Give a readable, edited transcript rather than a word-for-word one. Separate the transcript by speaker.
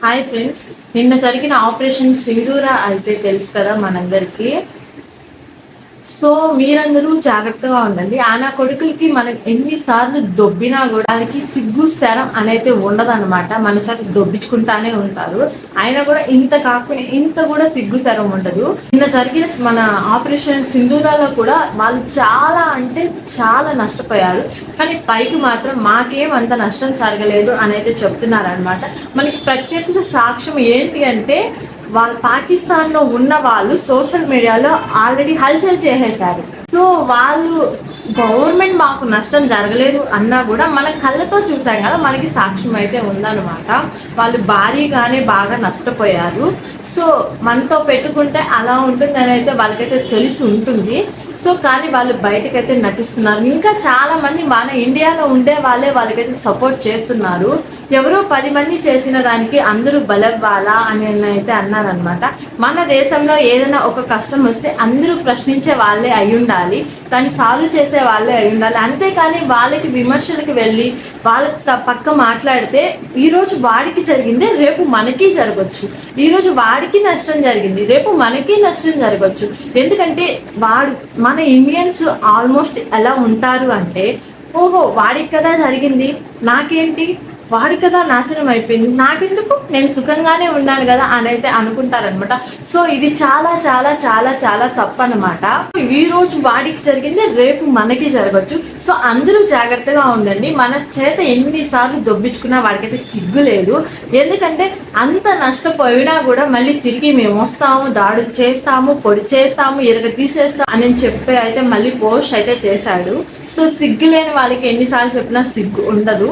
Speaker 1: Hi friends, నిన్న జరిగిన operation సింధూర అయితే తెలుసు కదా మనందరికీ. సో మీరందరూ జాగ్రత్తగా ఉండండి. ఆనా కొడుకులకి మనం ఎన్నిసార్లు దొబ్బినా కూడా వాళ్ళకి సిగ్గు స్థరం అనేది ఉండదన్నమాట. మన చేత దొబ్బించుకుంటానే ఉంటారు. అయినా కూడా ఇంత కాకుండా ఇంత కూడా సిగ్గు స్థరం ఉండదు. నిన్న జరిగిన మన ఆపరేషన్ సింధూరాలో కూడా వాళ్ళు చాలా అంటే చాలా నష్టపోయారు. కానీ పైకి మాత్రం మాకేం అంత నష్టం జరగలేదు అని అయితే చెప్తున్నారనమాట. మనకి ప్రత్యక్ష సాక్ష్యం ఏంటి అంటే వాళ్ళు పాకిస్తాన్లో ఉన్న వాళ్ళు సోషల్ మీడియాలో ఆల్రెడీ హల్చల్ చేసేశారు. సో వాళ్ళు గవర్నమెంట్ మాకు నష్టం జరగలేదు అన్నా కూడా మన కళ్ళతో చూసాం కదా, మనకి సాక్ష్యం అయితే ఉందన్నమాట. వాళ్ళు భారీగానే బాగా నష్టపోయారు. సో మనతో పెట్టుకుంటే అలా ఉంటుందని అయితే వాళ్ళకైతే తెలిసి ఉంటుంది. సో కానీ వాళ్ళు బయటకైతే నటిస్తున్నారు. ఇంకా చాలా మంది మన ఇండియాలో ఉండే వాళ్ళకైతే సపోర్ట్ చేస్తున్నారు. ఎవరో 10 మంది చేసిన దానికి అందరూ బలవ్వాలా అని అయితే అన్నారనమాట. మన దేశంలో ఏదైనా ఒక కష్టం వస్తే అందరూ ప్రశ్నించే వాళ్ళే అయి ఉండాలి, కానీ సాల్వ్ చేసే వాళ్ళే అయి ఉండాలి. అంతేకాని వాళ్ళకి విమర్శలకు వెళ్ళి వాళ్ళ పక్క మాట్లాడితే ఈరోజు వాడికి జరిగింది రేపు మనకి జరగచ్చు. ఈరోజు వాడికి నష్టం జరిగింది రేపు మనకి నష్టం జరగచ్చు. ఎందుకంటే మన ఇండియన్స్ ఆల్మోస్ట్ ఎలా ఉంటారు అంటే, ఓహో వాడికి కదా జరిగింది, నాకేంటి, వాడి కదా నాశనం అయిపోయింది, నాకెందుకు, నేను సుఖంగానే ఉన్నాను కదా అని అయితే అనుకుంటారనమాట. సో ఇది చాలా చాలా చాలా చాలా తప్పు అనమాట. ఈ రోజు వాడికి జరిగింది రేపు మనకి జరగచ్చు. సో అందరూ జాగ్రత్తగా ఉండండి. మన చేత ఎన్నిసార్లు దొబ్బించుకున్నా వాడికైతే సిగ్గు లేదు. ఎందుకంటే అంత నష్టపోయినా కూడా మళ్ళీ తిరిగి మేము వస్తాము, దాడులు చేస్తాము, పొడి చేస్తాము, ఎరగ తీసేస్తాం అని చెప్పి అయితే మళ్ళీ పోస్ట్ అయితే చేశాడు. సో సిగ్గు లేని వాళ్ళకి ఎన్నిసార్లు చెప్పినా సిగ్గు ఉండదు.